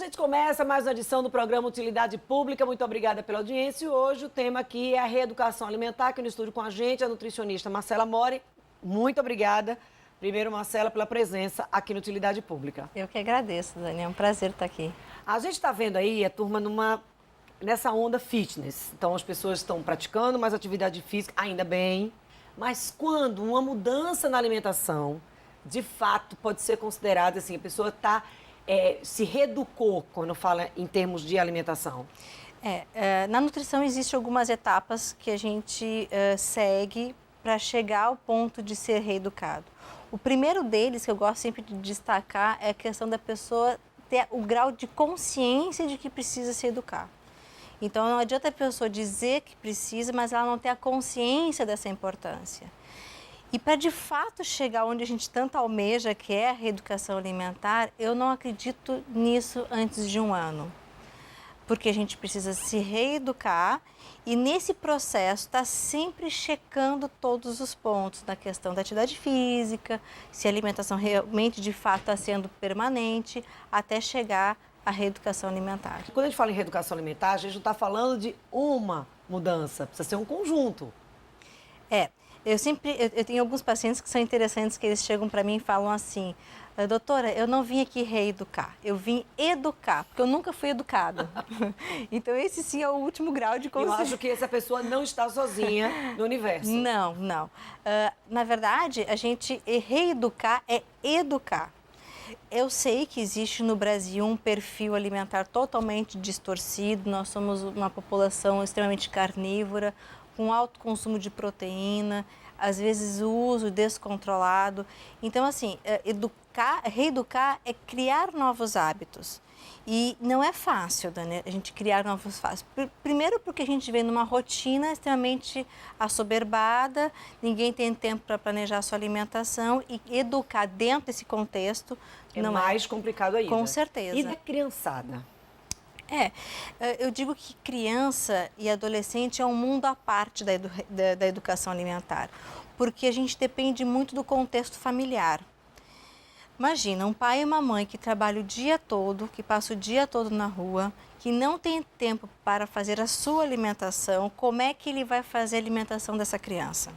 gente começa mais uma edição do programa Utilidade Pública. Muito obrigada pela audiência. E hoje o tema aqui é a reeducação alimentar. Aqui no estúdio com a gente, a nutricionista Marcela Mori. Muito obrigada. Primeiro, Marcela, pela presença aqui no Utilidade Pública. Eu que agradeço, Dani. É um prazer estar aqui. A gente está vendo aí a turma nessa onda fitness. Então, as pessoas estão praticando mais atividade física, ainda bem. Mas quando uma mudança na alimentação, de fato, pode ser considerada assim, a pessoa se reeducou, quando fala em termos de alimentação? Na nutrição existem algumas etapas que a gente segue para chegar ao ponto de ser reeducado. O primeiro deles, que eu gosto sempre de destacar, é a questão da pessoa ter o grau de consciência de que precisa se educar. Então, não adianta a pessoa dizer que precisa, mas ela não ter a consciência dessa importância. E para de fato chegar onde a gente tanto almeja, que é a reeducação alimentar, eu não acredito nisso antes de um ano. Porque a gente precisa se reeducar e nesse processo está sempre checando todos os pontos na questão da atividade física, se a alimentação realmente de fato está sendo permanente, até chegar à reeducação alimentar. Quando a gente fala em reeducação alimentar, a gente não está falando de uma mudança, precisa ser um conjunto. Eu tenho alguns pacientes que são interessantes, que eles chegam para mim e falam assim: doutora, eu não vim aqui reeducar, eu vim educar, porque eu nunca fui educada. Então esse sim é o último grau de consciência. Eu acho que essa pessoa não está sozinha no universo. Não. Na verdade, a gente reeducar é educar. Eu sei que existe no Brasil um perfil alimentar totalmente distorcido, nós somos uma população extremamente carnívora, com alto consumo de proteína, às vezes o uso descontrolado. Então, assim, reeducar é criar novos hábitos. E não é fácil, Dani, a gente criar novos hábitos. Primeiro porque a gente vem numa rotina extremamente assoberbada, ninguém tem tempo para planejar a sua alimentação e educar dentro desse contexto não mais complicado ainda. Com certeza. E da criançada? Eu digo que criança e adolescente é um mundo à parte da educação alimentar, porque a gente depende muito do contexto familiar. Imagina, um pai e uma mãe que trabalham o dia todo, que passam o dia todo na rua, que não tem tempo para fazer a sua alimentação, como é que ele vai fazer a alimentação dessa criança?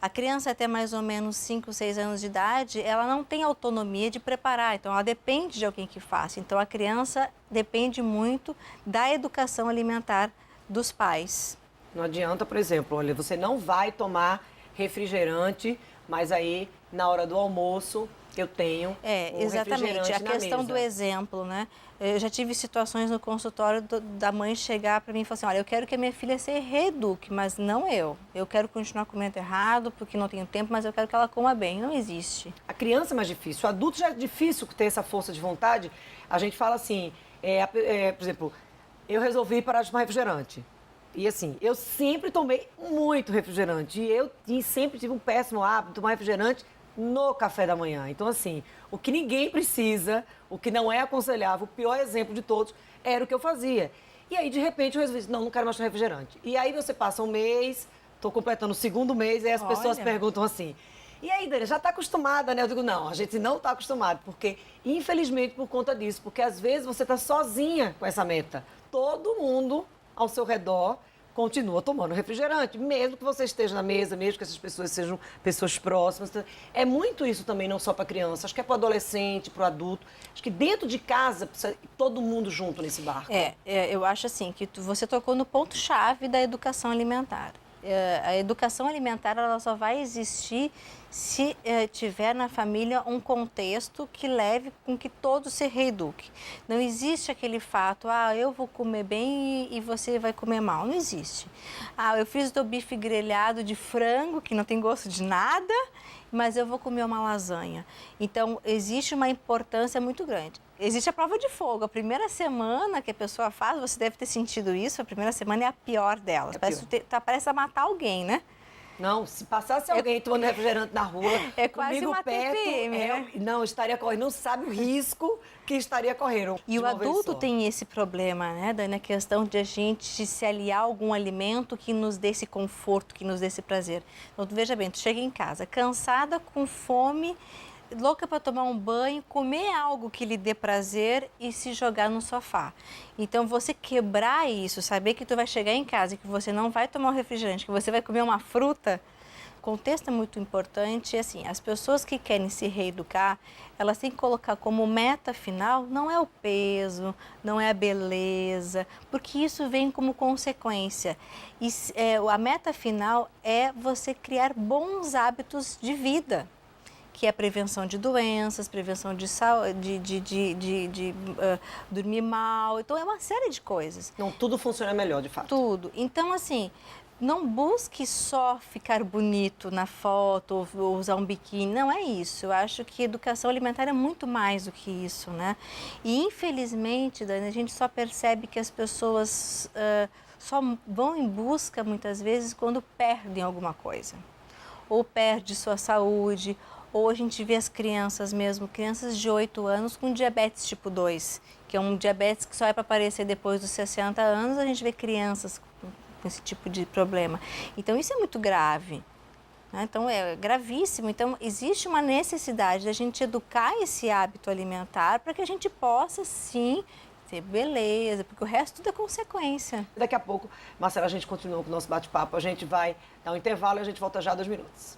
A criança até mais ou menos 5, 6 anos de idade, ela não tem autonomia de preparar, então ela depende de alguém que faça. Então a criança depende muito da educação alimentar dos pais. Não adianta, por exemplo, olha, você não vai tomar refrigerante, mas aí na hora do almoço eu tenho exatamente, a questão do exemplo, né? Eu já tive situações no consultório da mãe chegar para mim e falar assim: olha, eu quero que a minha filha se reeduque, mas não eu. Eu quero continuar comendo errado porque não tenho tempo, mas eu quero que ela coma bem. Não existe. A criança é mais difícil, o adulto já é difícil ter essa força de vontade. A gente fala assim, por exemplo, eu resolvi parar de tomar refrigerante. E assim, eu sempre tomei muito refrigerante e eu sempre tive um péssimo hábito de tomar refrigerante no café da manhã. Então, assim, o que ninguém precisa, o que não é aconselhável, o pior exemplo de todos, era o que eu fazia. E aí, de repente, eu resolvi, não quero mais tomar refrigerante. E aí você passa um mês, estou completando o segundo mês, e aí as pessoas perguntam assim: e aí, Dani, já está acostumada, né? Eu digo, não, a gente não está acostumado, porque, infelizmente, por conta disso, porque às vezes você está sozinha com essa meta. Todo mundo ao seu redor continua tomando refrigerante, mesmo que você esteja na mesa, mesmo que essas pessoas sejam pessoas próximas. É muito isso também, não só para criança, acho que é para o adolescente, para o adulto. Acho que dentro de casa precisa ir todo mundo junto nesse barco. Eu acho assim, que você tocou no ponto-chave da educação alimentar. A educação alimentar ela só vai existir se tiver na família um contexto que leve com que todos se reeduquem. Não existe aquele fato, eu vou comer bem e você vai comer mal. Não existe. Eu fiz do bife grelhado de frango, que não tem gosto de nada, mas eu vou comer uma lasanha. Então, existe uma importância muito grande. Existe a prova de fogo. A primeira semana que a pessoa faz, você deve ter sentido isso, a primeira semana é a pior delas. Parece matar alguém, né? Não, se passasse alguém tomando refrigerante na rua, é quase comigo uma perto, TPM, né? Não, estaria correndo, não sabe o risco que estaria correndo. E o adulto tem esse problema, né, Dani? A questão de a gente se aliar a algum alimento que nos dê esse conforto, que nos dê esse prazer. Então, veja bem, tu chega em casa cansada, com fome, louca para tomar um banho, comer algo que lhe dê prazer e se jogar no sofá. Então, você quebrar isso, saber que tu vai chegar em casa e que você não vai tomar um refrigerante, que você vai comer uma fruta, o contexto é muito importante. E, assim, as pessoas que querem se reeducar, elas têm que colocar como meta final, não é o peso, não é a beleza, porque isso vem como consequência. E, a meta final é você criar bons hábitos de vida, que é a prevenção de doenças, prevenção de dormir mal. Então, é uma série de coisas. Não, tudo funciona melhor, de fato. Tudo. Então, assim, não busque só ficar bonito na foto ou usar um biquíni. Não é isso. Eu acho que educação alimentar é muito mais do que isso, né? E, infelizmente, Dani, a gente só percebe que as pessoas só vão em busca, muitas vezes, quando perdem alguma coisa. Ou perde sua saúde, ou a gente vê as crianças mesmo, crianças de 8 anos com diabetes tipo 2, que é um diabetes que só é para aparecer depois dos 60 anos, a gente vê crianças com esse tipo de problema. Então, isso é muito grave, né? Então, é gravíssimo. Então, existe uma necessidade da gente educar esse hábito alimentar para que a gente possa, sim, ter beleza, porque o resto tudo é consequência. Daqui a pouco, Marcela, a gente continua com o nosso bate-papo. A gente vai dar um intervalo e a gente volta já 2 minutos.